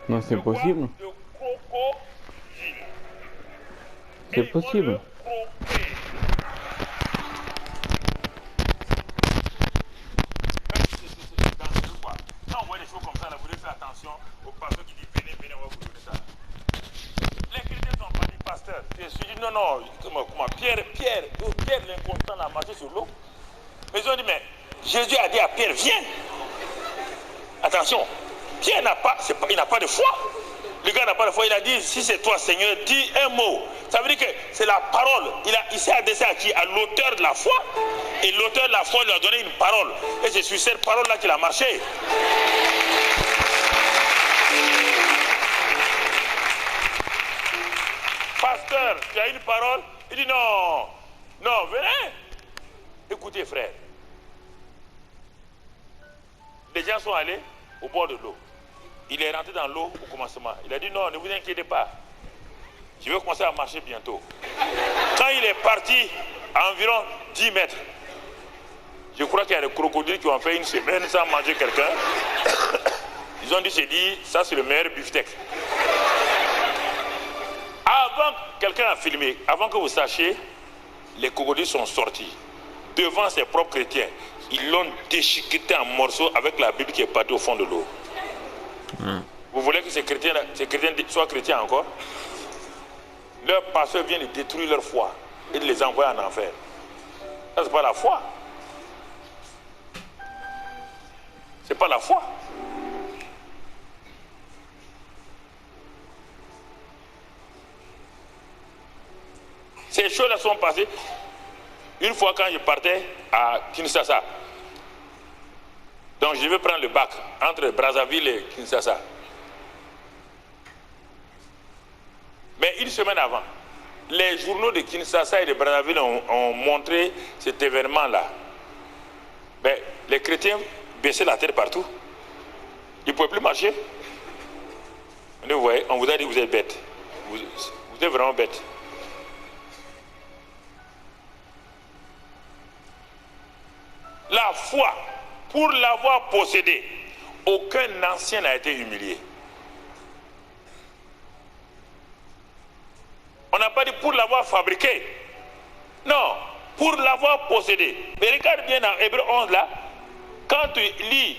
Non, c'est possible. C'est possible. Quand on voit des choses comme ça, là, vous devez faire attention au pasteur qui dit venez, venez, on va vous donner ça. Les chrétiens ne sont pas des pasteurs. Je suis dit non, non, comment Pierre, l'inconstant a marché sur l'eau. Mais ils ont dit, mais Jésus a dit à Pierre, viens. Attention, Pierre il n'a pas de foi. Le gars n'a pas de foi, il a dit, si c'est toi Seigneur, dis un mot. Ça veut dire que c'est la parole. Il s'est adressé à qui? À l'auteur de la foi. Et l'auteur de la foi lui a donné une parole. Et c'est sur cette parole-là qu'il a marché. Pasteur, tu as une parole? Il dit non, non, venez. Écoutez frère. Les gens sont allés au bord de l'eau. Il est rentré dans l'eau au commencement. Il a dit non, ne vous inquiétez pas. Je vais commencer à marcher bientôt. Quand il est parti à environ 10 mètres, je crois qu'il y a des crocodiles qui ont fait une semaine sans manger quelqu'un. Ils ont dit, j'ai dit, ça c'est le meilleur beefsteak. Avant, quelqu'un a filmé, avant que vous sachiez, les crocodiles sont sortis devant ses propres chrétiens. Ils l'ont déchiqueté en morceaux avec la Bible qui est partie au fond de l'eau. Vous voulez que ces chrétiens soient chrétiens encore? Leur pasteur vient de détruire leur foi et de les envoyer en enfer. Ça, c'est pas la foi. C'est pas la foi. Ces choses-là sont passées une fois quand je partais à Kinshasa. Donc je vais prendre le bac entre Brazzaville et Kinshasa. Mais une semaine avant, les journaux de Kinshasa et de Brazzaville ont montré cet événement-là. Mais les chrétiens baissaient la tête partout. Ils ne pouvaient plus marcher. Vous voyez, on vous a dit que vous êtes bête. Vous êtes vraiment bête. La foi, pour l'avoir possédée, aucun ancien n'a été humilié. On n'a pas dit pour l'avoir fabriqué. Non, pour l'avoir possédé. Mais regarde bien dans Hébreu 11 là, quand tu lis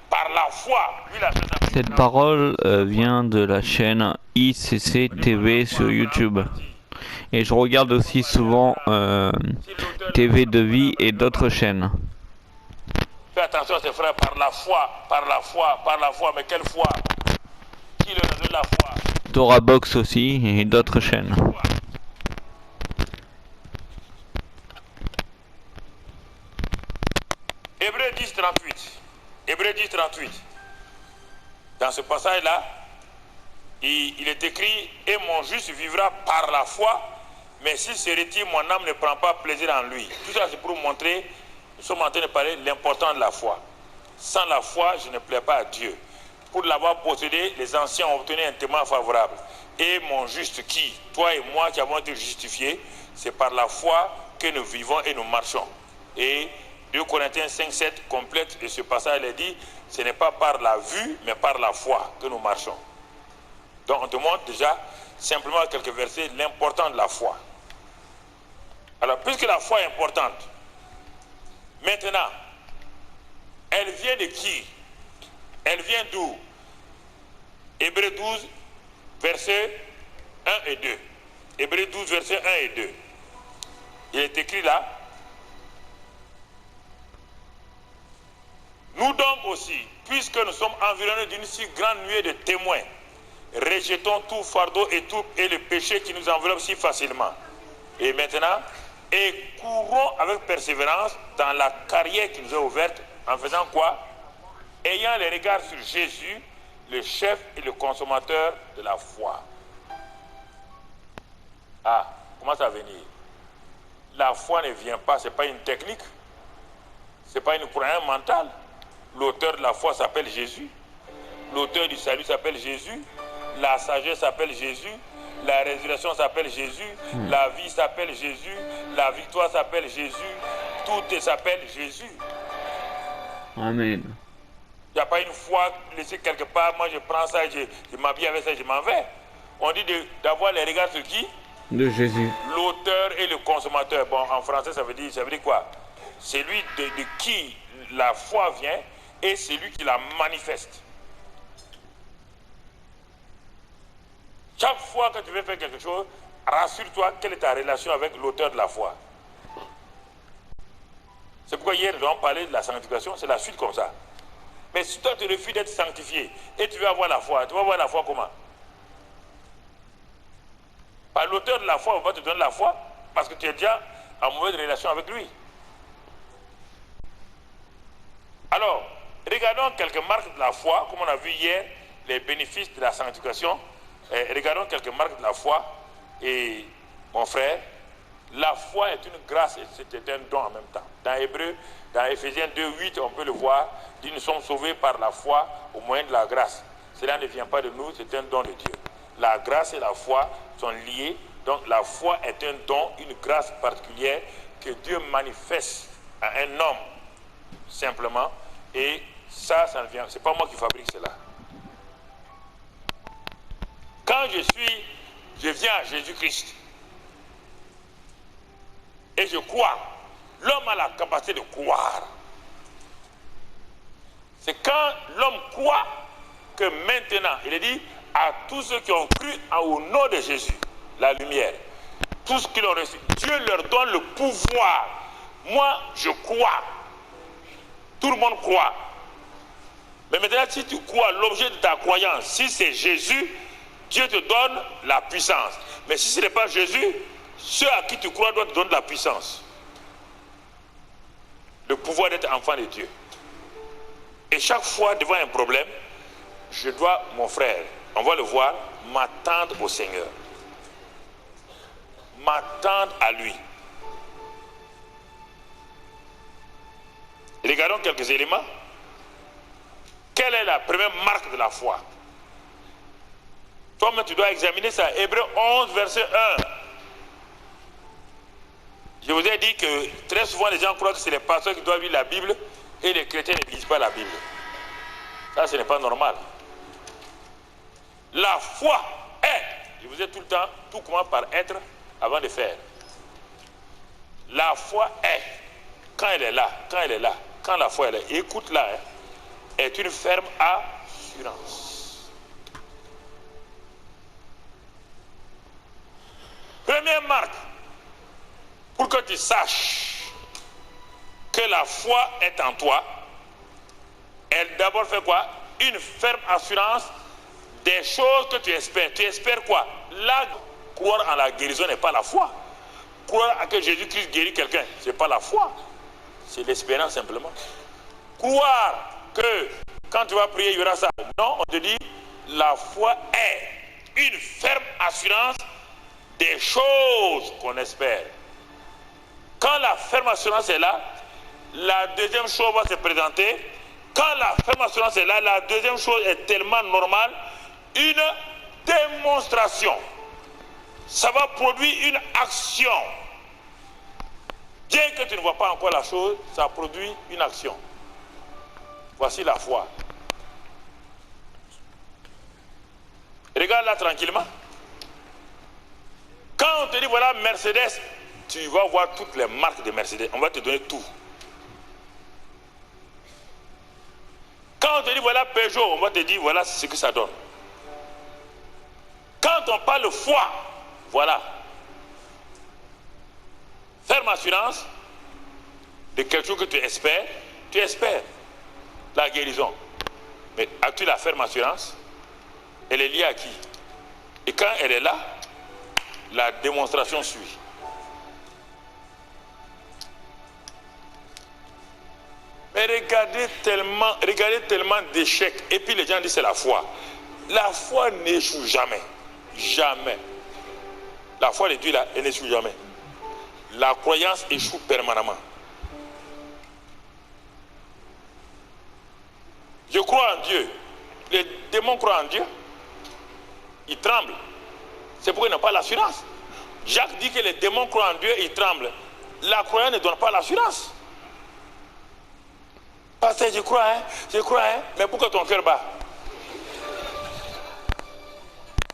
par la foi, lui la chose. Cette parole vient de la chaîne ICC TV sur YouTube. Et je regarde aussi souvent TV de vie et d'autres chaînes. Fais attention à ses frères, par la foi, par la foi, par la foi. Mais quelle foi? Qui leur donne la foi? Torah Box aussi et d'autres chaînes. Hébreu 10, 38. Hébreu 10, 38. Dans ce passage-là, il est écrit « Et mon juste vivra par la foi, mais s'il se retire, mon âme ne prend pas plaisir en lui. » Tout ça, c'est pour montrer, nous sommes en train de parler de l'importance de la foi. Sans la foi, je ne plais pas à Dieu. Pour l'avoir possédé, les anciens ont obtenu un témoin favorable. Et mon juste qui, toi et moi qui avons été justifiés, c'est par la foi que nous vivons et nous marchons. Et 2 Corinthiens 5, 7 complète et ce passage il dit, ce n'est pas par la vue, mais par la foi que nous marchons. Donc on te montre déjà, simplement quelques versets, l'importance de la foi. Alors, puisque la foi est importante, maintenant, elle vient de qui? Elle vient d'où? Hébreux 12, versets 1 et 2. Hébreux 12, versets 1 et 2. Il est écrit là. Nous donc aussi, puisque nous sommes environnés d'une si grande nuée de témoins, rejetons tout fardeau et le péché qui nous enveloppe si facilement. Et maintenant, et courons avec persévérance dans la carrière qui nous est ouverte, en faisant quoi? Ayant les regards sur Jésus, le chef et le consommateur de la foi. Ah, comment ça va venir? La foi ne vient pas, ce n'est pas une technique, ce n'est pas une croyance mentale. L'auteur de la foi s'appelle Jésus. L'auteur du salut s'appelle Jésus. La sagesse s'appelle Jésus. La résurrection s'appelle Jésus. La vie s'appelle Jésus. La victoire s'appelle Jésus. Tout s'appelle Jésus. Amen. Il n'y a pas une foi laissée quelque part, moi je prends ça, je m'habille avec ça, je m'en vais. On dit d'avoir les regards sur qui? De Jésus. L'auteur et le consommateur. Bon, en français, ça veut dire quoi? C'est lui de qui la foi vient et c'est lui qui la manifeste. Chaque fois que tu veux faire quelque chose, rassure-toi quelle est ta relation avec l'auteur de la foi. C'est pourquoi hier, nous avons parlé de la sanctification, c'est la suite comme ça. Mais si toi tu refuses d'être sanctifié et tu veux avoir la foi, tu vas avoir la foi comment? Par l'auteur de la foi, on va te donner la foi parce que tu es déjà en mauvaise relation avec lui. Alors, regardons quelques marques de la foi, comme on a vu hier, les bénéfices de la sanctification. Regardons quelques marques de la foi. Et mon frère, la foi est une grâce et c'est un don en même temps. Dans Hébreu, dans Éphésiens 2:8, on peut le voir, dit nous sommes sauvés par la foi au moyen de la grâce. Cela ne vient pas de nous, c'est un don de Dieu. La grâce et la foi sont liées, donc la foi est un don, une grâce particulière que Dieu manifeste à un homme simplement, et ça ne vient, c'est pas moi qui fabrique cela. Quand je viens à Jésus-Christ et je crois, l'homme a la capacité de croire. C'est quand l'homme croit que maintenant, il est dit à tous ceux qui ont cru au nom de Jésus, la lumière, tous qui l'ont reçu, Dieu leur donne le pouvoir. Moi, je crois. Tout le monde croit. Mais maintenant, si tu crois, l'objet de ta croyance, si c'est Jésus, Dieu te donne la puissance. Mais si ce n'est pas Jésus, ceux à qui tu crois doivent te donner la puissance. Le pouvoir d'être enfant de Dieu. Et chaque fois devant un problème, je dois, mon frère, on va le voir, m'attendre au Seigneur. M'attendre à lui. Regardons quelques éléments. Quelle est la première marque de la foi? Toi-même, tu dois examiner ça. Hébreux 11, verset 1. Je vous ai dit que très souvent, les gens croient que c'est les pasteurs qui doivent lire la Bible et les chrétiens ne lisent pas la Bible. Ça, ce n'est pas normal. La foi est. Je vous ai tout le temps, tout commence par être avant de faire. La foi est. Quand elle est là, quand elle est là, quand la foi est là, écoute-la, hein, est une ferme assurance. Première marque, pour que tu saches que la foi est en toi, elle d'abord fait quoi? Une ferme assurance des choses que tu espères. Tu espères quoi? Là, croire en la guérison n'est pas la foi. Croire à que Jésus-Christ guérit quelqu'un, ce n'est pas la foi. C'est l'espérance simplement. Croire que quand tu vas prier, il y aura ça. Non, on te dit, la foi est une ferme assurance des choses qu'on espère. Quand la ferme assurance est là, la deuxième chose va se présenter. Quand la ferme assurance est là, la deuxième chose est tellement normale, une démonstration. Ça va produire une action. Bien que tu ne vois pas encore la chose, ça produit une action. Voici la foi. Regarde là tranquillement. Quand on te dit voilà Mercedes, tu vas voir toutes les marques de Mercedes. On va te donner tout. Quand on te dit voilà Peugeot, on va te dire voilà ce que ça donne. Quand on parle de foi, voilà. Ferme assurance de quelque chose que tu espères la guérison. Mais as-tu la ferme assurance? Elle est liée à qui? Et quand elle est là, la démonstration suit. Mais regardez tellement d'échecs. Et puis les gens disent c'est la foi. La foi n'échoue jamais. Jamais. La foi de Dieu là, elle n'échoue jamais. La croyance échoue permanemment. Je crois en Dieu. Les démons croient en Dieu. Ils tremblent. C'est pourquoi ils n'ont pas l'assurance. Jacques dit que les démons croient en Dieu et ils tremblent. La croyance ne donne pas l'assurance. pasteur, je crois, hein. Mais pourquoi ton cœur bat?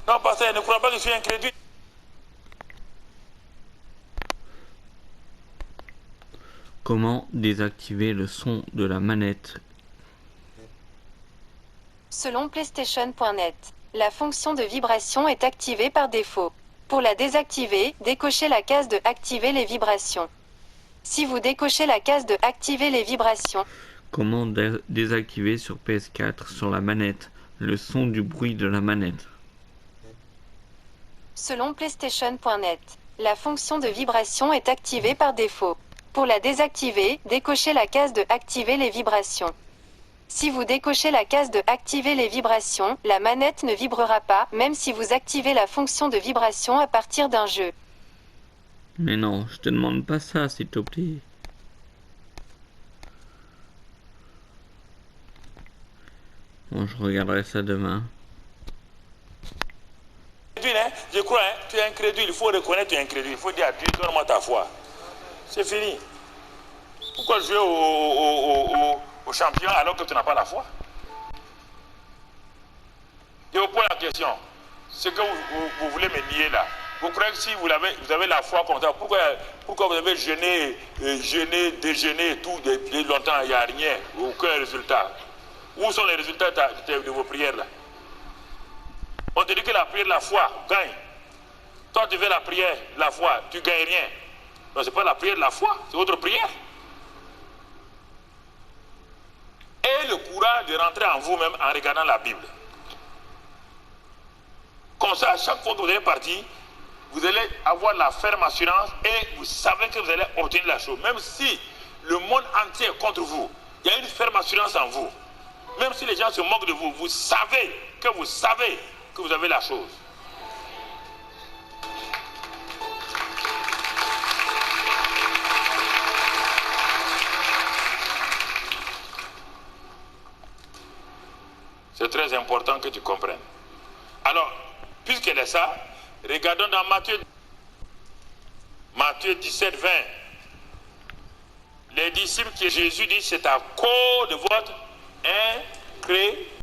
Non, pasteur, ne crois pas que je suis incrédule. Comment désactiver le son de la manette? Selon PlayStation.net, la fonction de vibration est activée par défaut. Pour la désactiver, décochez la case de « Activer les vibrations ». Si vous décochez la case de « Activer les vibrations », Comment désactiver sur PS4 sur la manette le son du bruit de la manette? selon PlayStation.net, la fonction de vibration est activée par défaut. Pour la désactiver, décochez la case de « Activer les vibrations ». Si vous décochez la case de « Activer les vibrations », la manette ne vibrera pas, même si vous activez la fonction de vibration à partir d'un jeu. Mais non, je te demande pas ça, s'il te plaît. Bon, je regarderai ça demain. Je crois, hein, tu es incrédule, il faut reconnaître que tu es incrédule, il faut dire à Dieu, donne-moi ta foi. C'est fini. Pourquoi jouer au champion alors que tu n'as pas la foi? Et au point de la question, ce que vous voulez me nier là, vous croyez que si vous avez la foi comme ça, pourquoi vous avez jeûné, déjeuné et tout, depuis longtemps, il n'y a rien, aucun résultat? Où sont les résultats de vos prières là? On te dit que la prière, la foi, gagne. Toi, tu fais la prière, la foi, tu ne gagnes rien. Donc, ce n'est pas la prière de la foi, c'est votre prière. Et le courage de rentrer en vous-même en regardant la Bible. Comme ça, chaque fois que vous allez partir, vous allez avoir la ferme assurance et vous savez que vous allez obtenir la chose. Même si le monde entier est contre vous, il y a une ferme assurance en vous. Même si les gens se moquent de vous, vous savez que vous avez la chose. C'est très important que tu comprennes. Alors, puisqu'elle est ça, regardons dans Matthieu 17, 20. Les disciples que Jésus dit, c'est à cause de votre incrédulité.